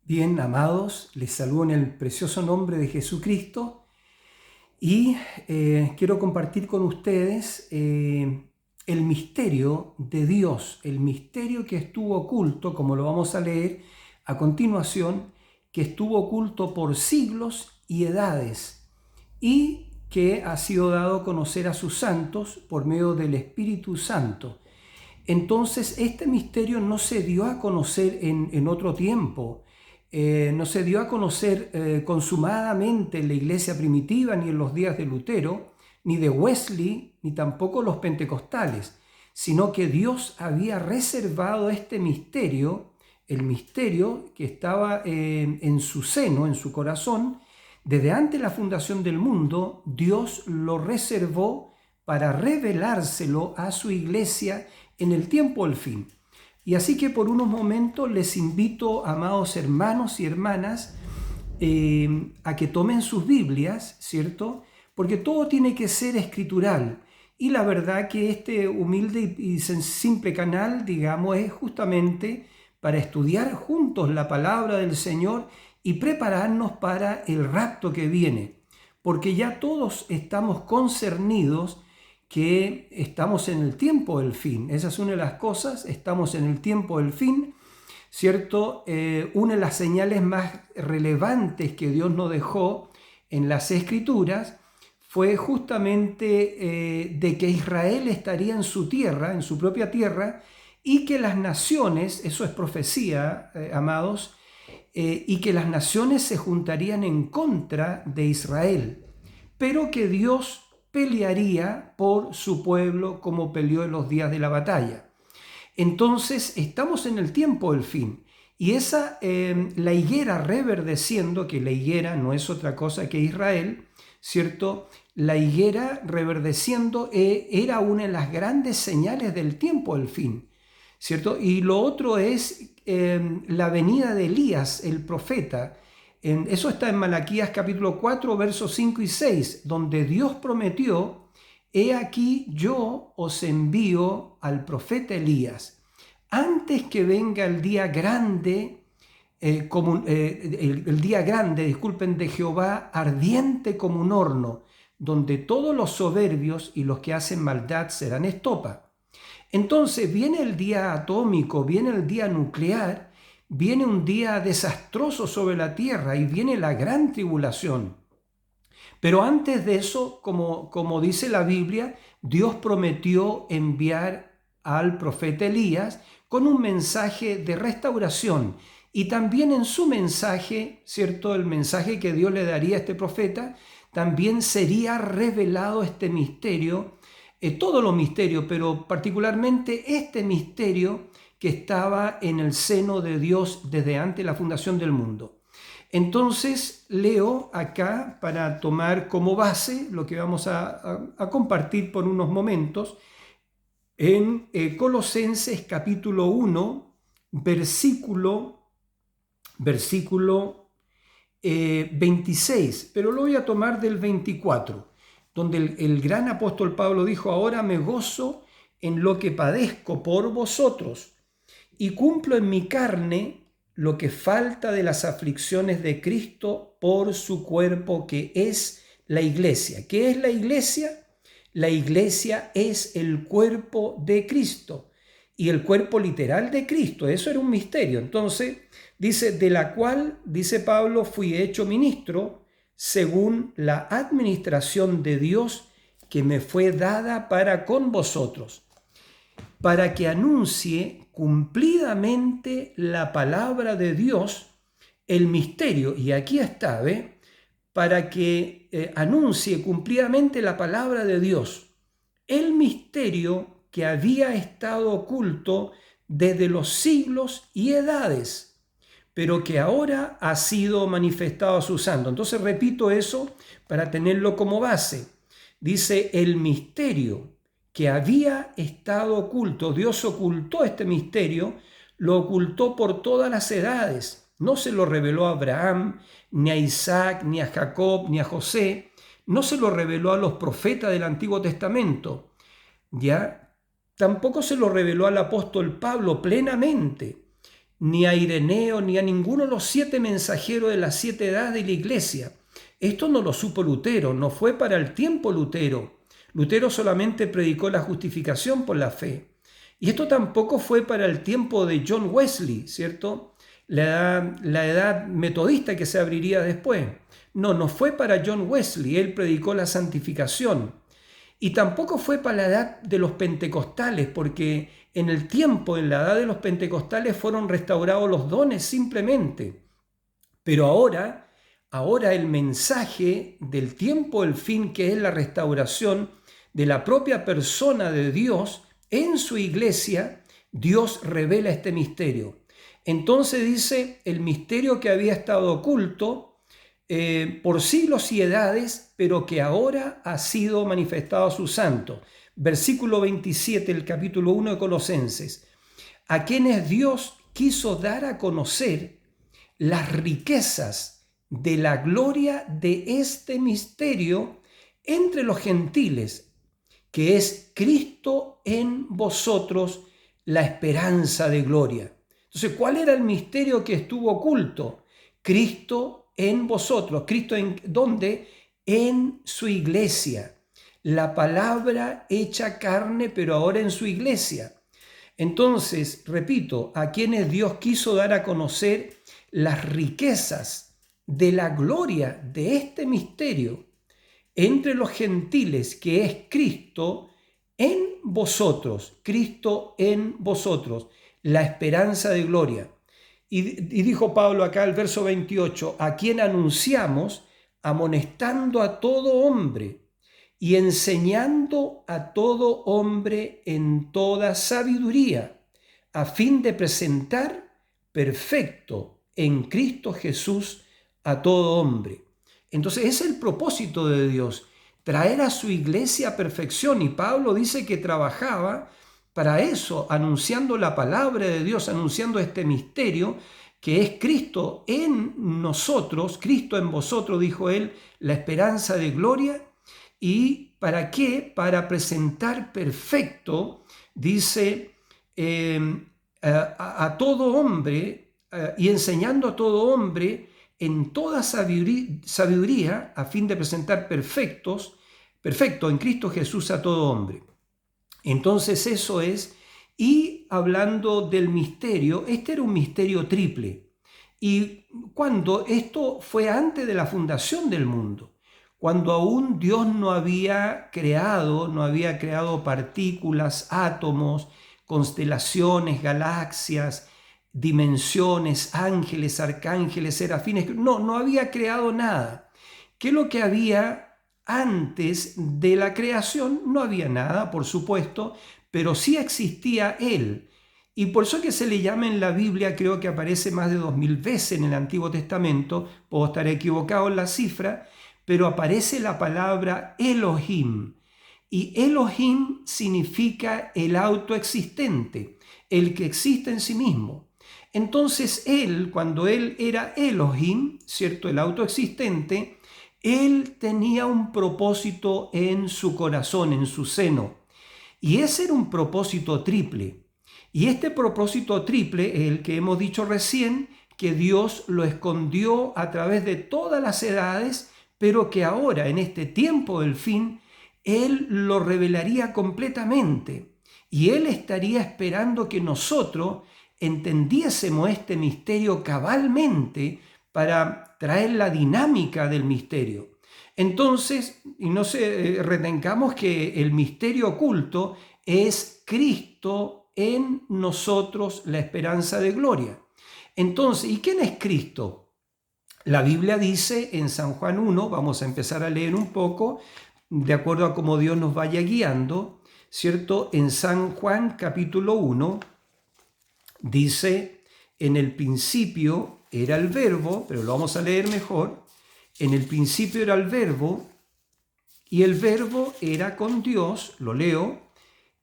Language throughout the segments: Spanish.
Bien, amados, les saludo en el precioso nombre de Jesucristo y quiero compartir con ustedes el misterio de Dios, el misterio que estuvo oculto, como lo vamos a leer a continuación, que estuvo oculto por siglos y edades y que ha sido dado a conocer a sus santos por medio del Espíritu Santo. Entonces, este misterio no se dio a conocer en otro tiempo. No se dio a conocer consumadamente en la iglesia primitiva, ni en los días de Lutero, ni de Wesley, ni tampoco los pentecostales, sino que Dios había reservado este misterio, el misterio que estaba en su seno, en su corazón, desde antes de la fundación del mundo. Dios lo reservó para revelárselo a su iglesia en el tiempo del fin. Y así que por unos momentos les invito, amados hermanos y hermanas, a que tomen sus Biblias, ¿cierto? Porque todo tiene que ser escritural. Y la verdad que este humilde y simple canal, digamos, es justamente para estudiar juntos la palabra del Señor y prepararnos para el rapto que viene. Porque ya todos estamos concernidos que estamos en el tiempo del fin. Esa es una de las cosas, estamos en el tiempo del fin, ¿cierto? Una de las señales más relevantes que Dios nos dejó en las Escrituras fue justamente de que Israel estaría en su tierra, en su propia tierra, y que las naciones, eso es profecía, amados, y que las naciones se juntarían en contra de Israel, pero que Dios pelearía por su pueblo como peleó en los días de la batalla. Entonces estamos en el tiempo del fin y la higuera reverdeciendo, que la higuera no es otra cosa que Israel, ¿cierto? La higuera reverdeciendo era una de las grandes señales del tiempo del fin, ¿cierto? Y lo otro es la venida de Elías, el profeta. Eso está en Malaquías capítulo 4, versos 5 y 6, donde Dios prometió: he aquí yo os envío al profeta Elías, antes que venga el día grande, el día grande, disculpen, de Jehová, ardiente como un horno, donde todos los soberbios y los que hacen maldad serán estopa. Entonces viene el día atómico, viene el día nuclear, viene un día desastroso sobre la tierra y viene la gran tribulación. Pero antes de eso, como dice la Biblia, Dios prometió enviar al profeta Elías con un mensaje de restauración. Y también en su mensaje, ¿cierto? El mensaje que Dios le daría a este profeta, también sería revelado este misterio, todo lo misterio, pero particularmente este misterio que estaba en el seno de Dios desde antes de la fundación del mundo. Entonces leo acá, para tomar como base lo que vamos a compartir por unos momentos, en Colosenses capítulo 1, versículo 26, pero lo voy a tomar del 24, donde el gran apóstol Pablo dijo: ahora me gozo en lo que padezco por vosotros y cumplo en mi carne lo que falta de las aflicciones de Cristo por su cuerpo, que es la iglesia. ¿Qué es la iglesia? La iglesia es el cuerpo de Cristo y el cuerpo literal de Cristo. Eso era un misterio. Entonces dice: de la cual, dice Pablo, fui hecho ministro según la administración de Dios que me fue dada para con vosotros, para que anuncie cumplidamente la palabra de Dios, el misterio. Y aquí está, ¿ve? Para que anuncie cumplidamente la palabra de Dios, el misterio que había estado oculto desde los siglos y edades, pero que ahora ha sido manifestado a sus santos. Entonces repito eso para tenerlo como base. Dice: el misterio que había estado oculto. Dios ocultó este misterio, lo ocultó por todas las edades. No se lo reveló a Abraham, ni a Isaac, ni a Jacob, ni a José. No se lo reveló a los profetas del Antiguo Testamento. ¿Ya? Tampoco se lo reveló al apóstol Pablo plenamente. ni a Ireneo, ni a ninguno de los 7 mensajeros de las 7 edades de la iglesia. Esto no lo supo Lutero, no fue para el tiempo Lutero. Lutero solamente predicó la justificación por la fe. Y esto tampoco fue para el tiempo de John Wesley, ¿cierto? La edad metodista que se abriría después. No fue para John Wesley, él predicó la santificación. Y tampoco fue para la edad de los pentecostales, porque en el tiempo, en la edad de los pentecostales, fueron restaurados los dones simplemente. Pero ahora el mensaje del tiempo del fin, que es la restauración de la propia persona de Dios en su iglesia, Dios revela este misterio. Entonces dice, el misterio que había estado oculto por siglos y edades, pero que ahora ha sido manifestado a sus santos. Versículo 27 del capítulo 1 de Colosenses. A quienes Dios quiso dar a conocer las riquezas de la gloria de este misterio entre los gentiles, que es Cristo en vosotros, la esperanza de gloria. Entonces, ¿cuál era el misterio que estuvo oculto? Cristo en vosotros. ¿Cristo en dónde? En su iglesia. La palabra hecha carne, pero ahora en su iglesia. Entonces, repito, a quienes Dios quiso dar a conocer las riquezas de la gloria de este misterio entre los gentiles, que es Cristo en vosotros, Cristo en vosotros, la esperanza de gloria. Y dijo Pablo acá el verso 28, a quien anunciamos, amonestando a todo hombre y enseñando a todo hombre en toda sabiduría, a fin de presentar perfecto en Cristo Jesús a todo hombre. Entonces es el propósito de Dios, traer a su iglesia a perfección. Y Pablo dice que trabajaba para eso, anunciando la palabra de Dios, anunciando este misterio que es Cristo en nosotros, Cristo en vosotros, dijo él, la esperanza de gloria. ¿Y para qué? Para presentar perfecto, dice, a todo hombre y enseñando a todo hombre en toda sabiduría, a fin de presentar perfecto en Cristo Jesús a todo hombre. Entonces eso es, y hablando del misterio, este era un misterio triple. Y cuando esto fue antes de la fundación del mundo, cuando aún Dios no había creado partículas, átomos, constelaciones, galaxias, dimensiones, ángeles, arcángeles, serafines, no había creado nada. ¿Qué es lo que había antes de la creación? No había nada, por supuesto, pero sí existía Él. Y por eso que se le llama en la Biblia, creo que aparece más de 2000 veces en el Antiguo Testamento, puedo estar equivocado en la cifra, pero aparece la palabra Elohim. Y Elohim significa el autoexistente, el que existe en sí mismo. Entonces Él, cuando Él era Elohim, ¿cierto? El autoexistente, Él tenía un propósito en su corazón, en su seno. Y ese era un propósito triple. Y este propósito triple es el que hemos dicho recién, que Dios lo escondió a través de todas las edades, pero que ahora, en este tiempo del fin, Él lo revelaría completamente. Y Él estaría esperando que nosotros entendiésemos este misterio cabalmente para traer la dinámica del misterio. Entonces, y no retengamos que el misterio oculto es Cristo en nosotros, la esperanza de gloria. Entonces, ¿y quién es Cristo? La Biblia dice en San Juan 1, vamos a empezar a leer un poco, de acuerdo a cómo Dios nos vaya guiando, ¿cierto? En San Juan capítulo 1, dice, en el principio era el verbo, pero lo vamos a leer mejor, en el principio era el verbo, y el verbo era con Dios, lo leo,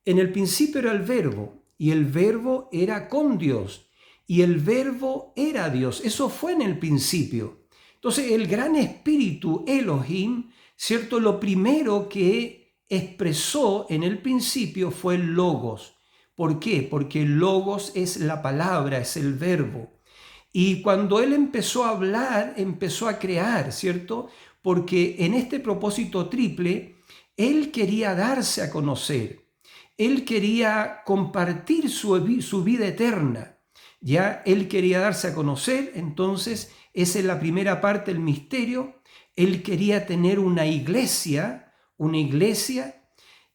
en el principio era el verbo, y el verbo era con Dios, y el verbo era Dios. Eso fue en el principio. Entonces el gran espíritu Elohim, ¿cierto? Lo primero que expresó en el principio fue el Logos. ¿Por qué? Porque el logos es la palabra, es el verbo. Y cuando él empezó a hablar, empezó a crear, ¿cierto? Porque en este propósito triple, él quería darse a conocer. Él quería compartir su vida eterna. Ya él quería darse a conocer, entonces esa es la primera parte del misterio. Él quería tener una iglesia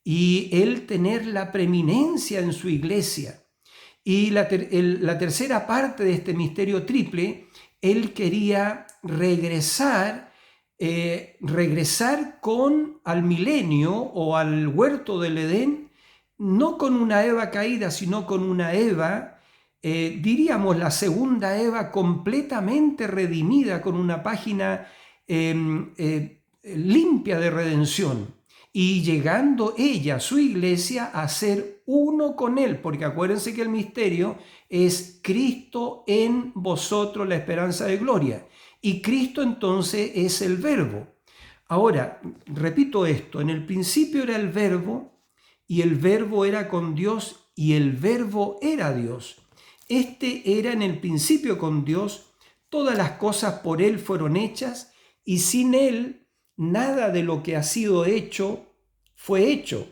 y él tener la preeminencia en su iglesia. Y la tercera parte de este misterio triple, él quería regresar al milenio o al huerto del Edén, no con una Eva caída, sino con una Eva, diríamos la segunda Eva completamente redimida, con una página limpia de redención. Y llegando ella, su iglesia, a ser uno con él, porque acuérdense que el misterio es Cristo en vosotros, la esperanza de gloria. Y Cristo entonces es el verbo. Ahora, repito esto, en el principio era el verbo, y el verbo era con Dios, y el verbo era Dios. Este era en el principio con Dios, todas las cosas por él fueron hechas, y sin él nada de lo que ha sido hecho fue hecho.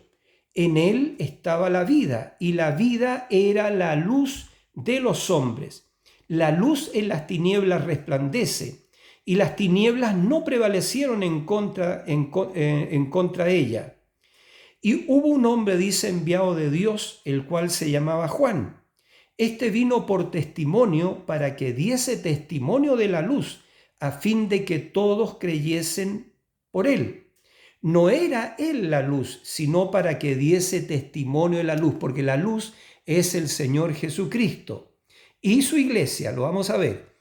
En él estaba la vida, y la vida era la luz de los hombres. La luz en las tinieblas resplandece, y las tinieblas no prevalecieron en contra de ella. Y hubo un hombre, dice, enviado de Dios, el cual se llamaba Juan. Este vino por testimonio, para que diese testimonio de la luz, a fin de que todos creyesen por él. No era él la luz, sino para que diese testimonio de la luz, porque la luz es el Señor Jesucristo y su iglesia, lo vamos a ver.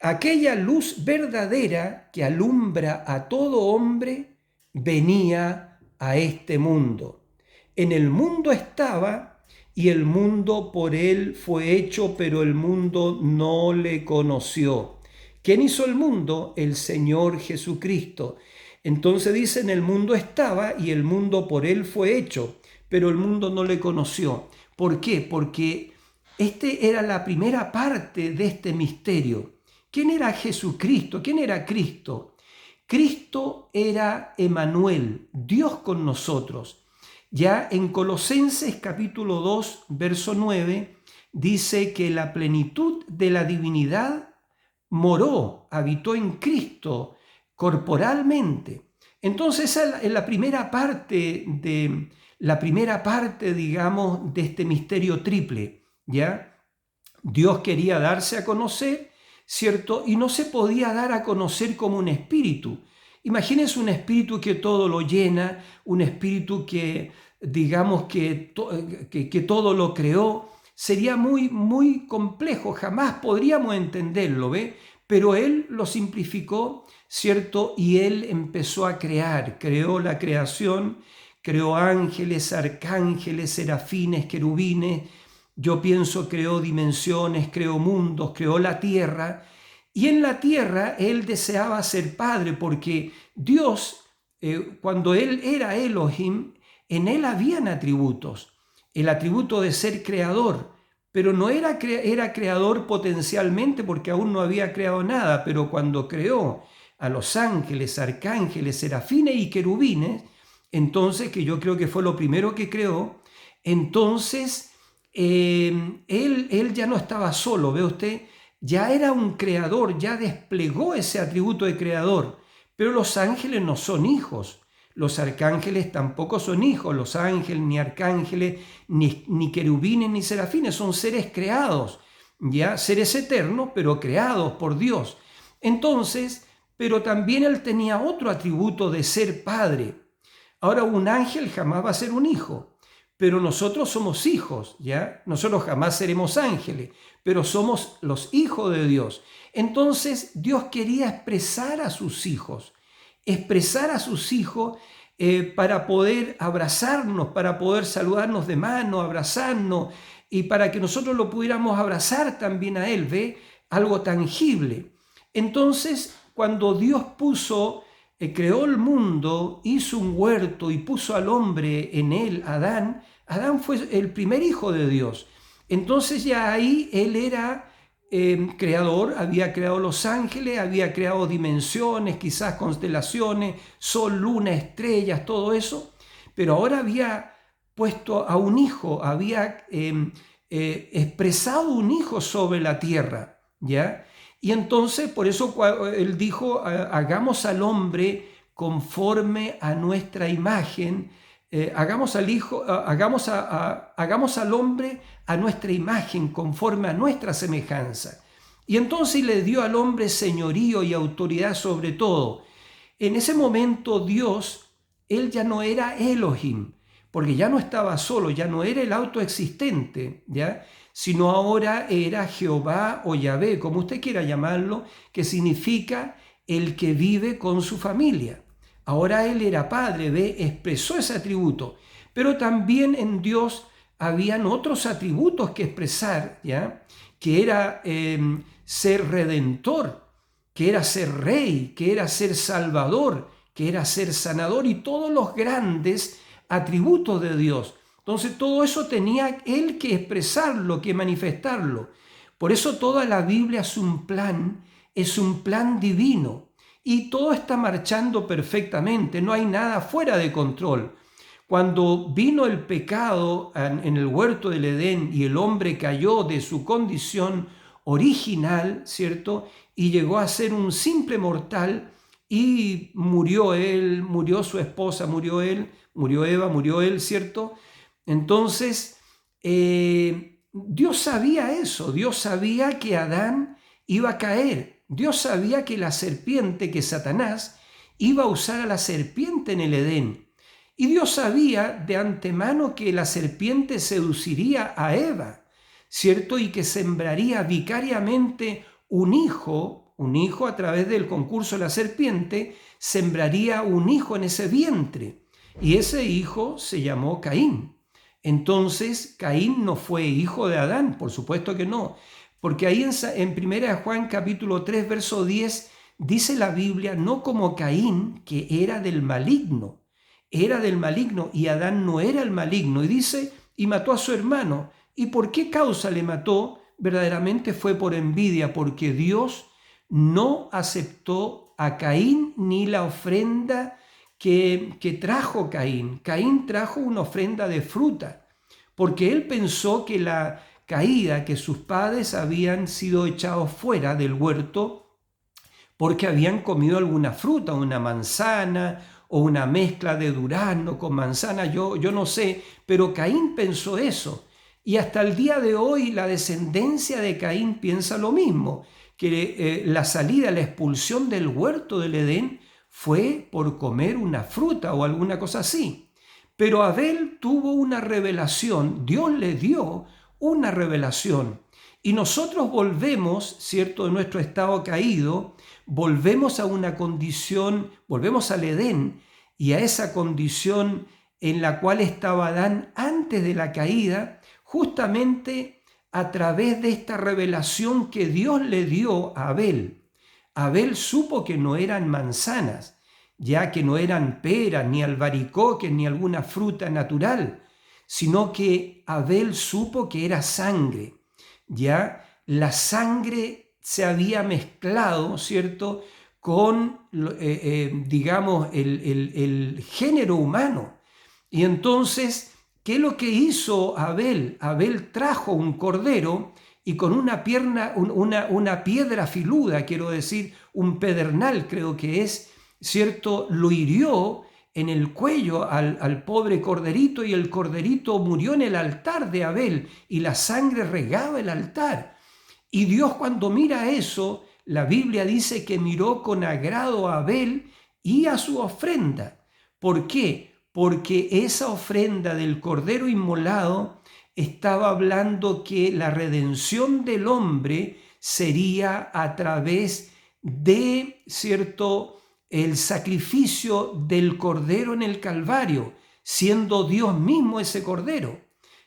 Aquella luz verdadera que alumbra a todo hombre venía a este mundo. En el mundo estaba, y el mundo por él fue hecho, pero el mundo no le conoció. ¿Quién hizo el mundo? El Señor Jesucristo. Entonces dice, en el mundo estaba, y el mundo por él fue hecho, pero el mundo no le conoció. ¿Por qué? Porque este era la primera parte de este misterio. ¿Quién era Jesucristo? ¿Quién era Cristo? Cristo era Emmanuel, Dios con nosotros. Ya en Colosenses capítulo 2, verso 9, dice que la plenitud de la divinidad moró, habitó en Cristo corporalmente. Entonces esa es la primera parte digamos, de este misterio triple, ¿ya? Dios quería darse a conocer, ¿cierto? Y no se podía dar a conocer como un espíritu. Imagínense un espíritu que todo lo llena, un espíritu que, digamos, que todo lo creó. Sería muy, muy complejo, jamás podríamos entenderlo, ¿ve? Pero él lo simplificó, ¿cierto? Y él empezó a crear, creó la creación, creó ángeles, arcángeles, serafines, querubines. Yo pienso, creó dimensiones, creó mundos, creó la tierra. Y en la tierra él deseaba ser padre, porque Dios, cuando él era Elohim, en él habían atributos. El atributo de ser creador, pero no era creador potencialmente porque aún no había creado nada, pero cuando creó a los ángeles, arcángeles, serafines y querubines, entonces, que yo creo que fue lo primero que creó, entonces él ya no estaba solo, ¿ve usted? Ya era un creador, ya desplegó ese atributo de creador, pero los ángeles no son hijos. Los arcángeles tampoco son hijos, los ángeles, ni arcángeles, ni querubines, ni serafines, son seres creados, ya seres eternos, pero creados por Dios. Entonces, pero también él tenía otro atributo de ser padre. Ahora, un ángel jamás va a ser un hijo, pero nosotros somos hijos, ¿ya? Nosotros jamás seremos ángeles, pero somos los hijos de Dios. Entonces, Dios quería expresar a sus hijos para poder abrazarnos, para poder saludarnos de mano, abrazarnos, y para que nosotros lo pudiéramos abrazar también a Él, ¿ve? Algo tangible. Entonces, cuando Dios creó el mundo, hizo un huerto y puso al hombre en él, Adán, Adán fue el primer hijo de Dios. Entonces ya ahí él era creador, había creado los ángeles, había creado dimensiones, quizás constelaciones, sol, luna, estrellas, todo eso, pero ahora había puesto a un hijo, había expresado un hijo sobre la tierra, ¿ya? Y entonces por eso él dijo, hagamos al hombre conforme a nuestra imagen, hagamos al hombre a nuestra imagen, conforme a nuestra semejanza. Y entonces le dio al hombre señorío y autoridad sobre todo. En ese momento Dios, él ya no era Elohim, porque ya no estaba solo, ya no era el autoexistente, ¿ya? Sino ahora era Jehová o Yahvé, como usted quiera llamarlo, que significa el que vive con su familia. Ahora él era padre, expresó ese atributo, pero también en Dios habían otros atributos que expresar, ¿ya? Que era ser redentor, que era ser rey, que era ser salvador, que era ser sanador y todos los grandes atributos de Dios. Entonces todo eso tenía él que expresarlo, que manifestarlo. Por eso toda la Biblia es un plan divino y todo está marchando perfectamente, no hay nada fuera de control. Cuando vino el pecado en el huerto del Edén y el hombre cayó de su condición original, ¿cierto? Y llegó a ser un simple mortal y murió él, murió su esposa, murió él, murió Eva, murió él, ¿cierto? Entonces, Dios sabía eso, Dios sabía que Adán iba a caer, Dios sabía que la serpiente, que Satanás, iba a usar a la serpiente en el Edén. Y Dios sabía de antemano que la serpiente seduciría a Eva, ¿cierto? Y que sembraría vicariamente un hijo a través del concurso de la serpiente, sembraría un hijo en ese vientre. Y ese hijo se llamó Caín. Entonces, Caín no fue hijo de Adán, por supuesto que no. Porque ahí en 1 Juan capítulo 3, verso 10, dice la Biblia, no como Caín, que era del maligno y Adán no era el maligno. Y dice, y mató a su hermano. ¿Y por qué causa le mató? Verdaderamente fue por envidia, porque Dios no aceptó a Caín ni la ofrenda que trajo Caín. Caín trajo una ofrenda de fruta, porque él pensó que la caída, que sus padres habían sido echados fuera del huerto porque habían comido alguna fruta, una manzana o una mezcla de durazno con manzana, yo no sé, pero Caín pensó eso. Y hasta el día de hoy la descendencia de Caín piensa lo mismo, que la salida, la expulsión del huerto del Edén fue por comer una fruta o alguna cosa así. Pero Abel tuvo una revelación, Dios le dio una revelación. Y nosotros volvemos, ¿cierto?, de nuestro estado caído, volvemos a una condición, volvemos al Edén y a esa condición en la cual estaba Adán antes de la caída, justamente a través de esta revelación que Dios le dio a Abel. Abel supo que no eran manzanas, ya que no eran peras, ni albaricoques, ni alguna fruta natural, sino que Abel supo que era sangre. Ya la sangre se había mezclado, ¿cierto?, con, digamos, el género humano. Y entonces, ¿qué es lo que hizo Abel? Abel trajo un cordero y con una piedra filuda, quiero decir, un pedernal creo que es, ¿cierto?, lo hirió en el cuello al pobre corderito y el corderito murió en el altar de Abel y la sangre regaba el altar. Y Dios cuando mira eso, la Biblia dice que miró con agrado a Abel y a su ofrenda. ¿Por qué? Porque esa ofrenda del cordero inmolado estaba hablando que la redención del hombre sería a través de, ¿cierto?, el sacrificio del cordero en el Calvario, siendo Dios mismo ese cordero.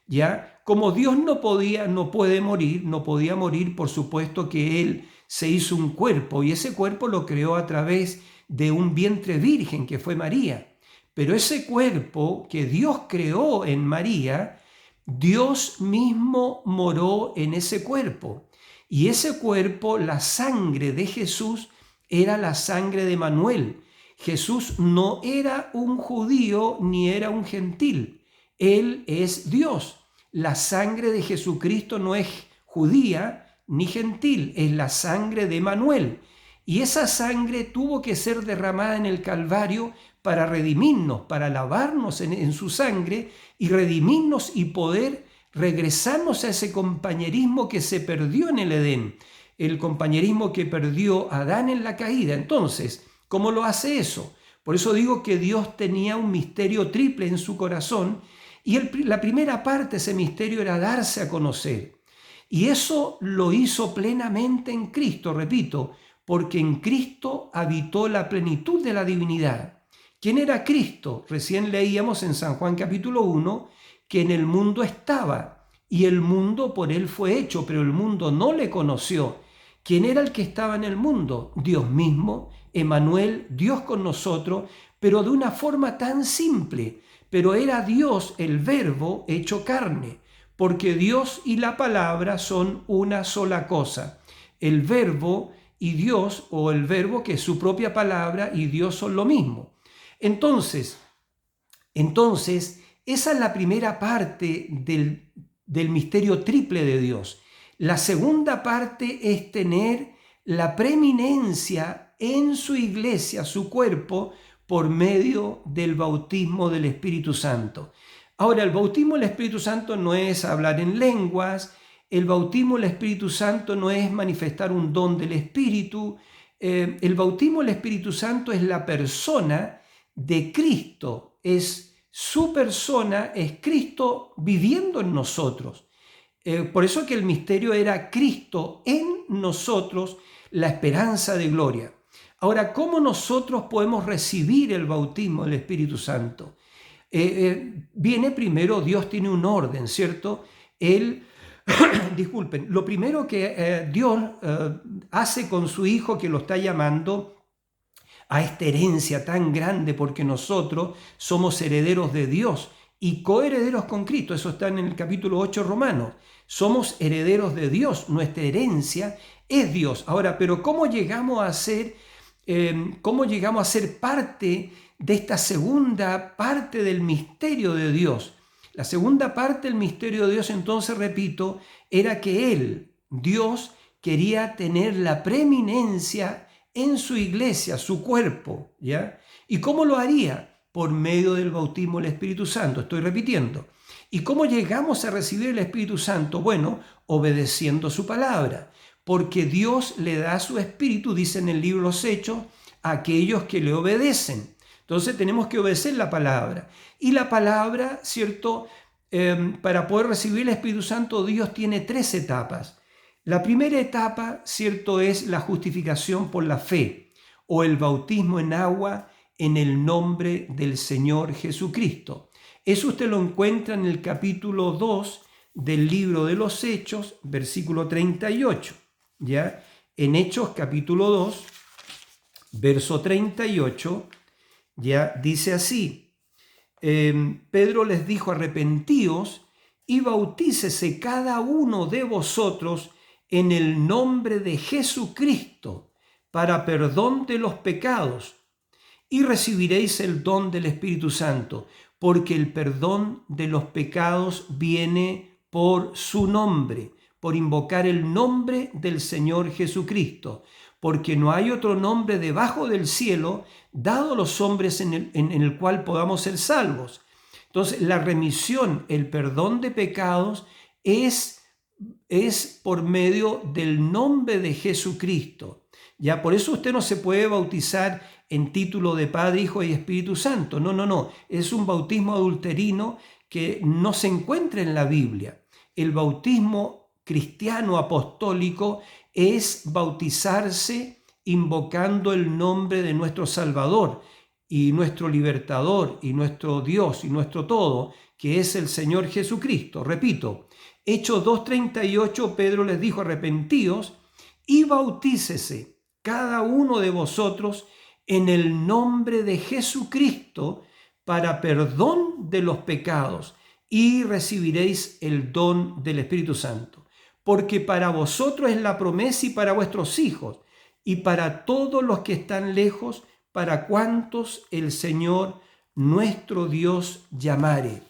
¿Ya? Como Dios no podía morir, por supuesto que Él se hizo un cuerpo y ese cuerpo lo creó a través de un vientre virgen que fue María. Pero ese cuerpo que Dios creó en María, Dios mismo moró en ese cuerpo. Y ese cuerpo, la sangre de Jesús, era la sangre de Manuel. Jesús no era un judío ni era un gentil. Él es Dios. La sangre de Jesucristo no es judía ni gentil, es la sangre de Manuel. Y esa sangre tuvo que ser derramada en el Calvario para redimirnos, para lavarnos en su sangre y redimirnos y poder regresarnos a ese compañerismo que se perdió en el Edén, el compañerismo que perdió Adán en la caída. Entonces, ¿cómo lo hace eso? Por eso digo que Dios tenía un misterio triple en su corazón y la primera parte de ese misterio era darse a conocer. Y eso lo hizo plenamente en Cristo, repito, porque en Cristo habitó la plenitud de la divinidad. ¿Quién era Cristo? Recién leíamos en San Juan capítulo 1 que en el mundo estaba y el mundo por él fue hecho, pero el mundo no le conoció. ¿Quién era el que estaba en el mundo? Dios mismo, Emmanuel, Dios con nosotros, pero de una forma tan simple. Pero era Dios el Verbo hecho carne, porque Dios y la palabra son una sola cosa. El Verbo y Dios, o el Verbo que es su propia palabra y Dios son lo mismo. Entonces, esa es la primera parte del misterio triple de Dios. La segunda parte es tener la preeminencia en su iglesia, su cuerpo, por medio del bautismo del Espíritu Santo. Ahora, el bautismo del Espíritu Santo no es hablar en lenguas, el bautismo del Espíritu Santo no es manifestar un don del Espíritu, el bautismo del Espíritu Santo es la persona de Cristo, es su persona, es Cristo viviendo en nosotros. Por eso que el misterio era Cristo en nosotros, la esperanza de gloria. Ahora, ¿cómo nosotros podemos recibir el bautismo del Espíritu Santo? Viene primero, Dios tiene un orden, ¿cierto? Disculpen, lo primero que Dios hace con su Hijo, que lo está llamando a esta herencia tan grande, porque nosotros somos herederos de Dios y coherederos con Cristo. Eso está en el capítulo 8 Romanos. Somos herederos de Dios, nuestra herencia es Dios. Ahora, pero ¿cómo llegamos a ser parte de esta segunda parte del misterio de Dios? La segunda parte del misterio de Dios, entonces, repito, era que Él, Dios, quería tener la preeminencia en su iglesia, su cuerpo, ¿ya? ¿Y cómo lo haría? Por medio del bautismo del Espíritu Santo, estoy repitiendo. ¿Y cómo llegamos a recibir el Espíritu Santo? Bueno, obedeciendo su palabra, porque Dios le da su Espíritu, dice en el libro Los Hechos, a aquellos que le obedecen. Entonces tenemos que obedecer la palabra. Y la palabra, ¿cierto? Para poder recibir el Espíritu Santo, Dios tiene 3 etapas. La primera etapa, ¿cierto?, es la justificación por la fe o el bautismo en agua en el nombre del Señor Jesucristo. Eso usted lo encuentra en el capítulo 2 del libro de los Hechos, versículo 38. ¿Ya? En Hechos capítulo 2, verso 38, ya dice así: Pedro les dijo: arrepentíos y bautícese cada uno de vosotros en el nombre de Jesucristo para perdón de los pecados, y recibiréis el don del Espíritu Santo, porque el perdón de los pecados viene por su nombre, por invocar el nombre del Señor Jesucristo, porque no hay otro nombre debajo del cielo dado a los hombres en el cual podamos ser salvos. Entonces, la remisión, el perdón de pecados es por medio del nombre de Jesucristo. Ya, por eso usted no se puede bautizar en título de Padre, Hijo y Espíritu Santo. No. Es un bautismo adulterino que no se encuentra en la Biblia. El bautismo cristiano apostólico es bautizarse invocando el nombre de nuestro Salvador y nuestro Libertador y nuestro Dios y nuestro todo, que es el Señor Jesucristo. Repito, Hechos 2:38, Pedro les dijo: arrepentíos y bautícese cada uno de vosotros en el nombre de Jesucristo para perdón de los pecados, y recibiréis el don del Espíritu Santo. Porque para vosotros es la promesa y para vuestros hijos, y para todos los que están lejos, para cuantos el Señor nuestro Dios llamare.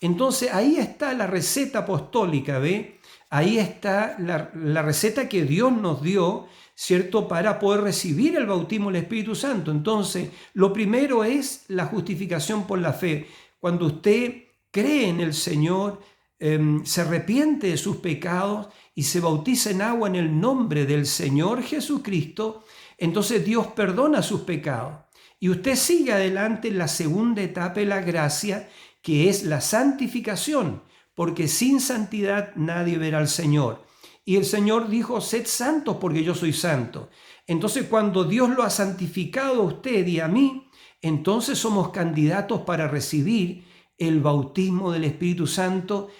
Entonces ahí está la receta apostólica, ¿ve? Ahí está la receta que Dios nos dio, ¿cierto? Para poder recibir el bautismo del Espíritu Santo. Entonces, lo primero es la justificación por la fe. Cuando usted cree en el Señor, se arrepiente de sus pecados y se bautiza en agua en el nombre del Señor Jesucristo, entonces Dios perdona sus pecados. Y usted sigue adelante en la segunda etapa de la gracia, que es la santificación, porque sin santidad nadie verá al Señor. Y el Señor dijo, sed santos porque yo soy santo. Entonces cuando Dios lo ha santificado a usted y a mí, entonces somos candidatos para recibir el bautismo del Espíritu Santo,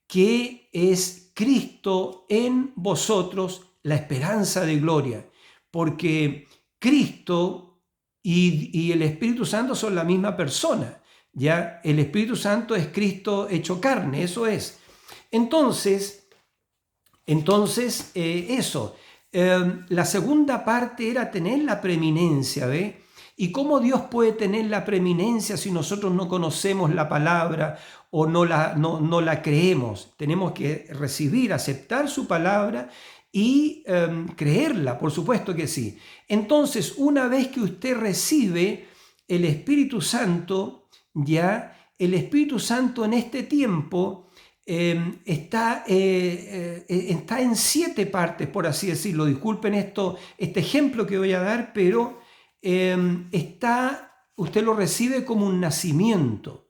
que es Cristo en vosotros, la esperanza de gloria. Porque Cristo y el Espíritu Santo son la misma persona. Ya el Espíritu Santo es Cristo hecho carne, eso es. Entonces eso. La segunda parte era tener la preeminencia, ¿ve? ¿Y cómo Dios puede tener la preeminencia si nosotros no conocemos la palabra o no la creemos? Tenemos que recibir, aceptar su palabra y creerla, por supuesto que sí. Entonces, una vez que usted recibe el Espíritu Santo, ya el Espíritu Santo en este tiempo está en 7 partes, por así decirlo. Disculpen este ejemplo que voy a dar, pero usted lo recibe como un nacimiento.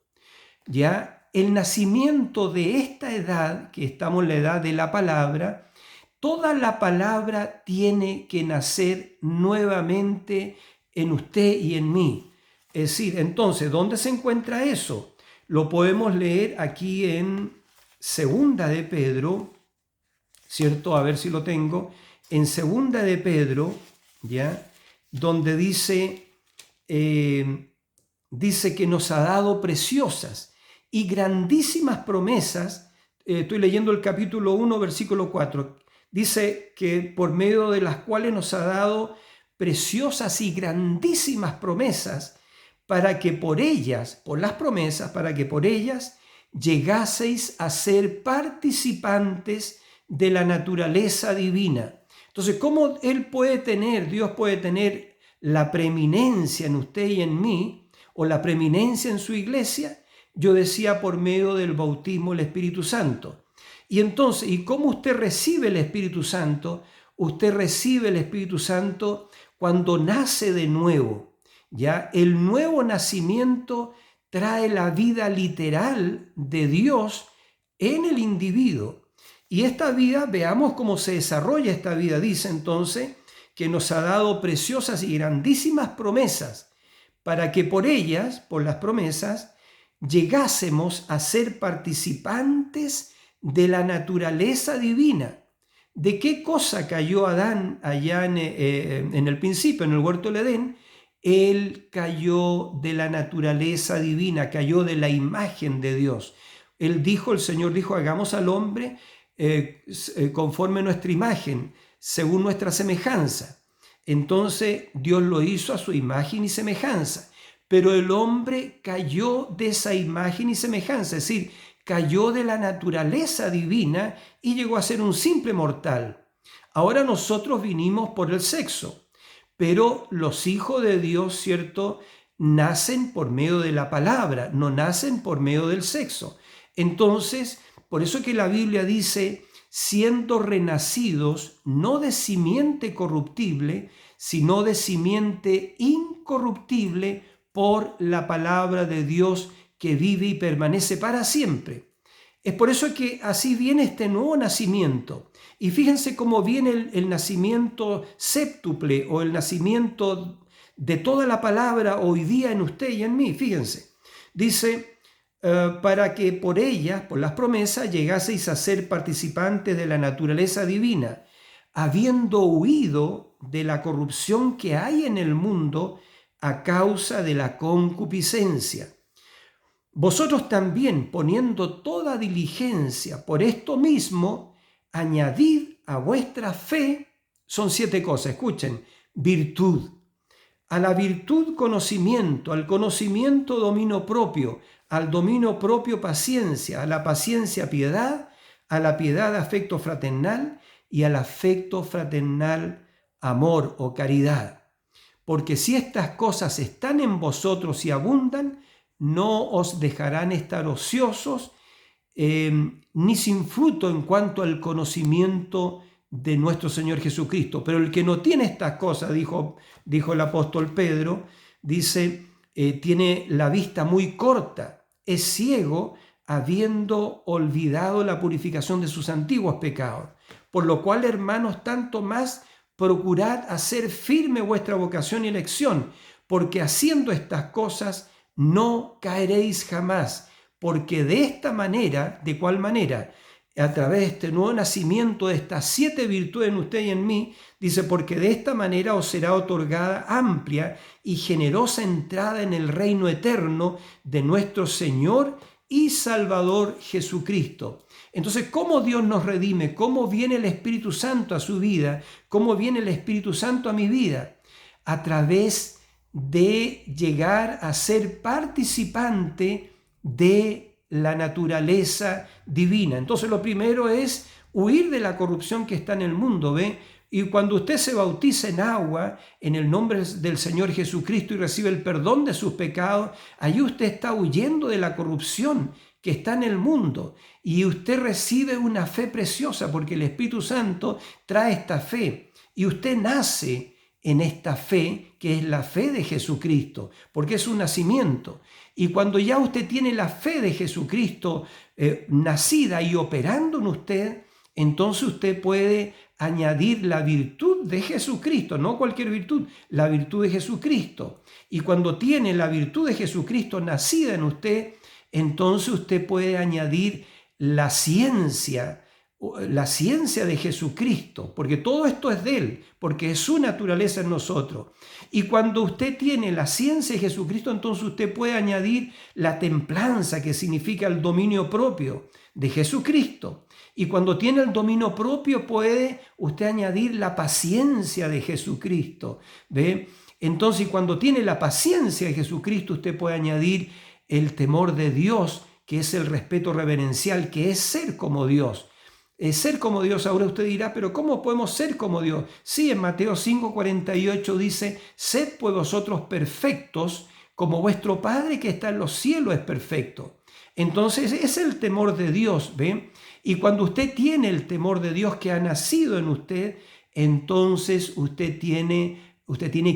¿Ya? El nacimiento de esta edad, que estamos en la edad de la palabra, toda la palabra tiene que nacer nuevamente en usted y en mí. Es decir, entonces, ¿dónde se encuentra eso? Lo podemos leer aquí en Segunda de Pedro, ¿cierto? A ver si lo tengo. En Segunda de Pedro, ¿ya? Donde dice que nos ha dado preciosas y grandísimas promesas. Estoy leyendo el capítulo 1, versículo 4. Dice que por medio de las cuales nos ha dado preciosas y grandísimas promesas, para que por ellas, por las promesas, para que por ellas llegaseis a ser participantes de la naturaleza divina. Entonces, ¿cómo Dios puede tener la preeminencia en usted y en mí, o la preeminencia en su iglesia? Yo decía, por medio del bautismo del Espíritu Santo. Y entonces, ¿y cómo usted recibe el Espíritu Santo? Usted recibe el Espíritu Santo cuando nace de nuevo. ¿Ya? El nuevo nacimiento trae la vida literal de Dios en el individuo. Y esta vida, veamos cómo se desarrolla esta vida. Dice entonces que nos ha dado preciosas y grandísimas promesas, para que por ellas, por las promesas, llegásemos a ser participantes de la naturaleza divina. ¿De qué cosa cayó Adán allá en el principio, en el huerto del Edén? Él cayó de la naturaleza divina, cayó de la imagen de Dios. El Señor dijo, hagamos al hombre conforme nuestra imagen, según nuestra semejanza. Entonces Dios lo hizo a su imagen y semejanza, pero el hombre cayó de esa imagen y semejanza, es decir, cayó de la naturaleza divina y llegó a ser un simple mortal. Ahora nosotros vinimos por el sexo. Pero los hijos de Dios, ¿cierto?, nacen por medio de la palabra, no nacen por medio del sexo. Entonces, por eso que la Biblia dice, siendo renacidos no de simiente corruptible, sino de simiente incorruptible por la palabra de Dios que vive y permanece para siempre. Es por eso que así viene este nuevo nacimiento. Y fíjense cómo viene el nacimiento séptuple o el nacimiento de toda la palabra hoy día en usted y en mí. Fíjense, dice, para que por ellas, por las promesas, llegaseis a ser participantes de la naturaleza divina, habiendo huido de la corrupción que hay en el mundo a causa de la concupiscencia. vosotros también, poniendo toda diligencia por esto mismo, añadid a vuestra fe, son 7 cosas, escuchen, virtud. A la virtud conocimiento, al conocimiento dominio propio, al dominio propio paciencia, a la paciencia piedad, a la piedad afecto fraternal y al afecto fraternal amor o caridad. Porque si estas cosas están en vosotros y abundan, no os dejarán estar ociosos ni sin fruto en cuanto al conocimiento de nuestro Señor Jesucristo. Pero el que no tiene estas cosas, dijo el apóstol Pedro, dice, tiene la vista muy corta, es ciego, habiendo olvidado la purificación de sus antiguos pecados. Por lo cual, hermanos, tanto más procurad hacer firme vuestra vocación y elección, porque haciendo estas cosas no caeréis jamás, porque de esta manera, ¿de cuál manera? A través de este nuevo nacimiento, de estas 7 virtudes en usted y en mí, dice, porque de esta manera os será otorgada amplia y generosa entrada en el reino eterno de nuestro Señor y Salvador Jesucristo. Entonces, ¿cómo Dios nos redime? ¿Cómo viene el Espíritu Santo a su vida? ¿Cómo viene el Espíritu Santo a mi vida? A través de llegar a ser participante de la naturaleza divina. Entonces, lo primero es huir de la corrupción que está en el mundo, ¿ve? Y cuando usted se bautiza en agua, en el nombre del Señor Jesucristo y recibe el perdón de sus pecados, ahí usted está huyendo de la corrupción que está en el mundo y usted recibe una fe preciosa porque el Espíritu Santo trae esta fe y usted nace en esta fe que es la fe de Jesucristo, porque es un nacimiento. Y cuando ya usted tiene la fe de Jesucristo nacida y operando en usted, entonces usted puede añadir la virtud de Jesucristo, no cualquier virtud, la virtud de Jesucristo. Y cuando tiene la virtud de Jesucristo nacida en usted, entonces usted puede añadir la ciencia de Jesucristo, porque todo esto es de Él, porque es su naturaleza en nosotros. Y cuando usted tiene la ciencia de Jesucristo, entonces usted puede añadir la templanza, que significa el dominio propio de Jesucristo. Y cuando tiene el dominio propio, puede usted añadir la paciencia de Jesucristo, ¿ve? Entonces, cuando tiene la paciencia de Jesucristo, usted puede añadir el temor de Dios, que es el respeto reverencial, que es ser como Dios. Ser como Dios, ahora usted dirá, pero ¿cómo podemos ser como Dios? Sí, en Mateo 5:48 dice, sed pues vosotros perfectos, como vuestro Padre que está en los cielos es perfecto. Entonces es el temor de Dios, ¿ve? Y cuando usted tiene el temor de Dios que ha nacido en usted, entonces usted tiene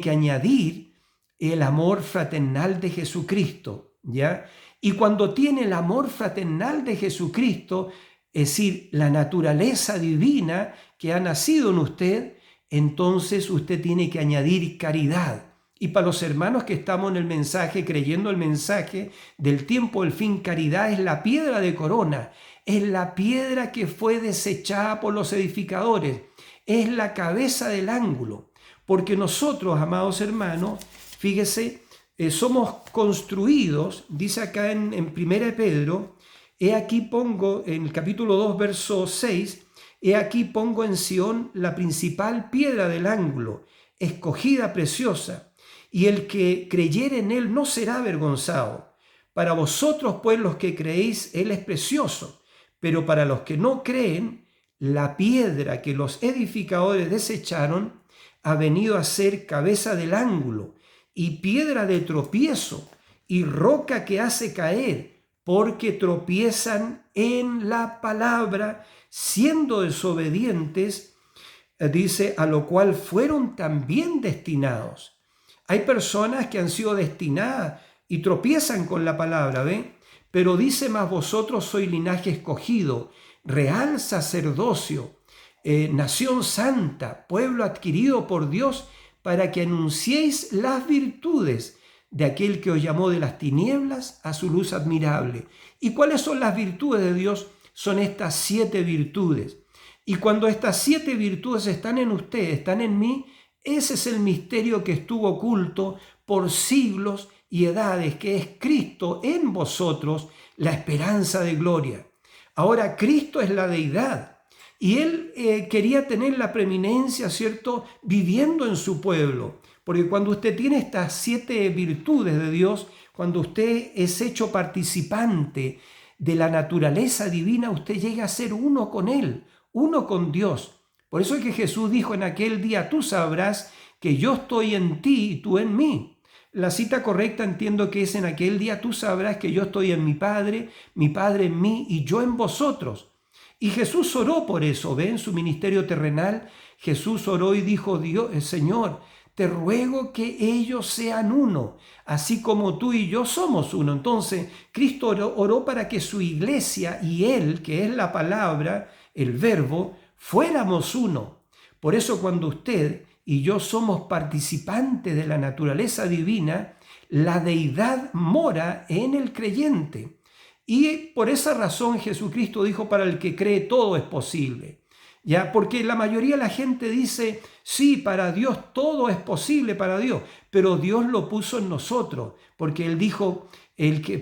que añadir el amor fraternal de Jesucristo, ¿ya? Y cuando tiene el amor fraternal de Jesucristo, es decir, la naturaleza divina que ha nacido en usted, entonces usted tiene que añadir caridad. Y para los hermanos que estamos en el mensaje, creyendo el mensaje del tiempo del fin, caridad es la piedra de corona, es la piedra que fue desechada por los edificadores, es la cabeza del ángulo. Porque nosotros, amados hermanos, fíjese, somos construidos, dice acá en 1 Pedro, he aquí pongo, en el capítulo 2, verso 6, he aquí pongo en Sión la principal piedra del ángulo, escogida, preciosa, y el que creyere en él no será avergonzado. Para vosotros, pues, los que creéis, él es precioso, pero para los que no creen, la piedra que los edificadores desecharon ha venido a ser cabeza del ángulo, y piedra de tropiezo, y roca que hace caer, porque tropiezan en la palabra, siendo desobedientes, dice, a lo cual fueron también destinados. Hay personas que han sido destinadas y tropiezan con la palabra, ¿ve? Pero dice, más vosotros sois linaje escogido, real sacerdocio, nación santa, pueblo adquirido por Dios, para que anunciéis las virtudes de aquel que os llamó de las tinieblas a su luz admirable. ¿Y cuáles son las virtudes de Dios? Son estas 7 virtudes. Y cuando estas 7 virtudes están en usted, están en mí, ese es el misterio que estuvo oculto por siglos y edades, que es Cristo en vosotros, la esperanza de gloria. Ahora Cristo es la deidad y Él quería tener la preeminencia, ¿cierto?, viviendo en su pueblo. Porque cuando usted tiene estas 7 virtudes de Dios, cuando usted es hecho participante de la naturaleza divina, usted llega a ser uno con Él, uno con Dios. Por eso es que Jesús dijo en aquel día: tú sabrás que yo estoy en ti y tú en mí. La cita correcta entiendo que es: en aquel día tú sabrás que yo estoy en mi Padre en mí y yo en vosotros. Y Jesús oró por eso. ¿Ven? Su ministerio terrenal, Jesús oró y dijo: Dios, Señor, te ruego que ellos sean uno, así como tú y yo somos uno. Entonces, Cristo oró para que su iglesia y Él, que es la palabra, el verbo, fuéramos uno. Por eso cuando usted y yo somos participantes de la naturaleza divina, la deidad mora en el creyente. Y por esa razón Jesucristo dijo: para el que cree todo es posible. ¿Ya? Porque la mayoría de la gente dice: sí, para Dios todo es posible para Dios, pero Dios lo puso en nosotros, porque Él dijo: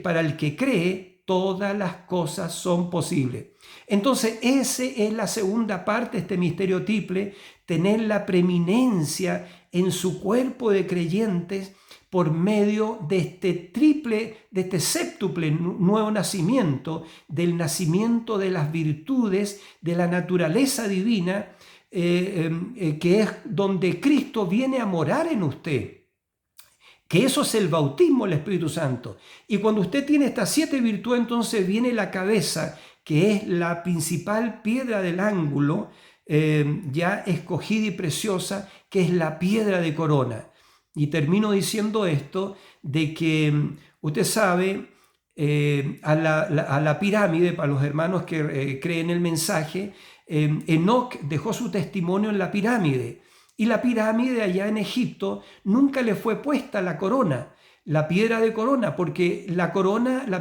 para el que cree todas las cosas son posibles. Entonces, esa es la segunda parte de este misterio triple: tener la preeminencia en su cuerpo de creyentes por medio de este séptuple nuevo nacimiento, del nacimiento de las virtudes, de la naturaleza divina, que es donde Cristo viene a morar en usted. Que eso es el bautismo del Espíritu Santo. Y cuando usted tiene estas 7 virtudes, entonces viene la cabeza, que es la principal piedra del ángulo, ya escogida y preciosa, que es la piedra de corona. Y termino diciendo esto, de que usted sabe, a la pirámide, para los hermanos que creen el mensaje, Enoc dejó su testimonio en la pirámide. Y la pirámide allá en Egipto nunca le fue puesta la corona, la piedra de corona, porque la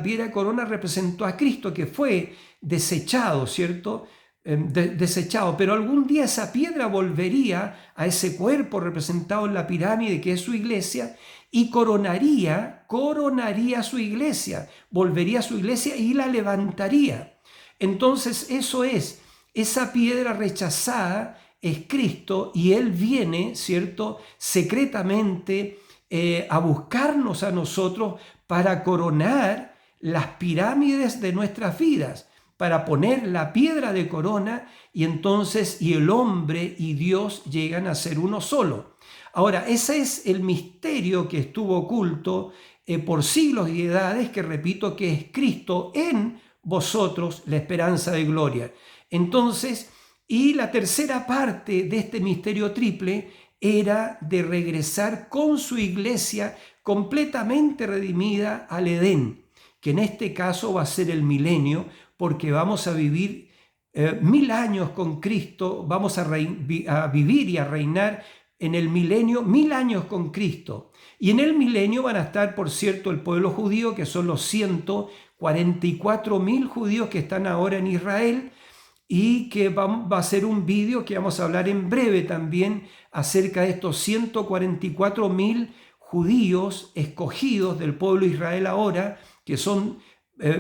piedra de corona representó a Cristo, que fue desechado, ¿cierto? Desechado, pero algún día esa piedra volvería a ese cuerpo representado en la pirámide, que es su iglesia, y coronaría su iglesia, volvería a su iglesia y la levantaría. Entonces eso es, esa piedra rechazada es Cristo, y Él viene, ¿cierto?, secretamente a buscarnos a nosotros para coronar las pirámides de nuestras vidas, para poner la piedra de corona, y entonces el hombre y Dios llegan a ser uno solo. Ahora, ese es el misterio que estuvo oculto por siglos y edades, que repito, que es Cristo en vosotros, la esperanza de gloria. Entonces, y la tercera parte de este misterio triple era de regresar con su iglesia completamente redimida al Edén, que en este caso va a ser el milenio, porque vamos a vivir 1000 años con Cristo, vamos a vivir y a reinar en el milenio 1000 años con Cristo. Y en el milenio van a estar, por cierto, el pueblo judío, que son los 144.000 judíos que están ahora en Israel, y que va a ser un vídeo que vamos a hablar en breve también acerca de estos 144.000 judíos escogidos del pueblo de Israel ahora, que son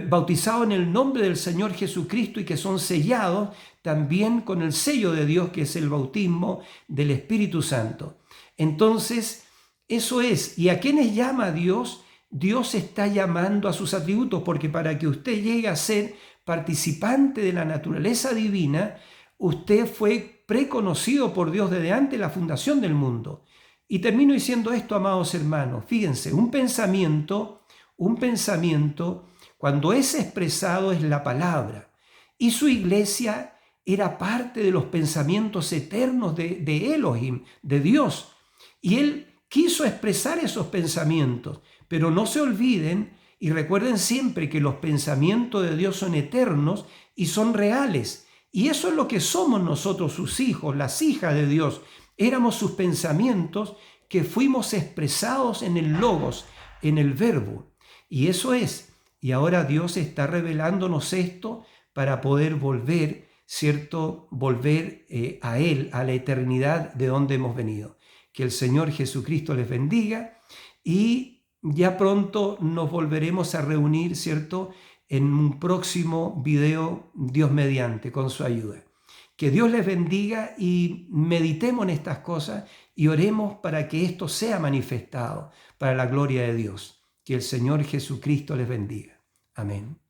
bautizados en el nombre del Señor Jesucristo y que son sellados también con el sello de Dios, que es el bautismo del Espíritu Santo. Entonces, eso es. ¿Y a quiénes llama Dios? Dios está llamando a sus atributos, porque para que usted llegue a ser participante de la naturaleza divina, usted fue preconocido por Dios desde antes de la fundación del mundo. Y termino diciendo esto, amados hermanos. Fíjense, un pensamiento, cuando es expresado, es la palabra. Y su iglesia era parte de los pensamientos eternos de Elohim, de Dios. Y Él quiso expresar esos pensamientos, pero no se olviden y recuerden siempre que los pensamientos de Dios son eternos y son reales. Y eso es lo que somos nosotros, sus hijos, las hijas de Dios. Éramos sus pensamientos que fuimos expresados en el Logos, en el Verbo. Y eso es. Y ahora Dios está revelándonos esto para poder volver, ¿cierto? Volver a Él, a la eternidad de donde hemos venido. Que el Señor Jesucristo les bendiga y ya pronto nos volveremos a reunir, ¿cierto?, en un próximo video, Dios mediante, con su ayuda. Que Dios les bendiga y meditemos en estas cosas y oremos para que esto sea manifestado para la gloria de Dios. Que el Señor Jesucristo les bendiga. Amén.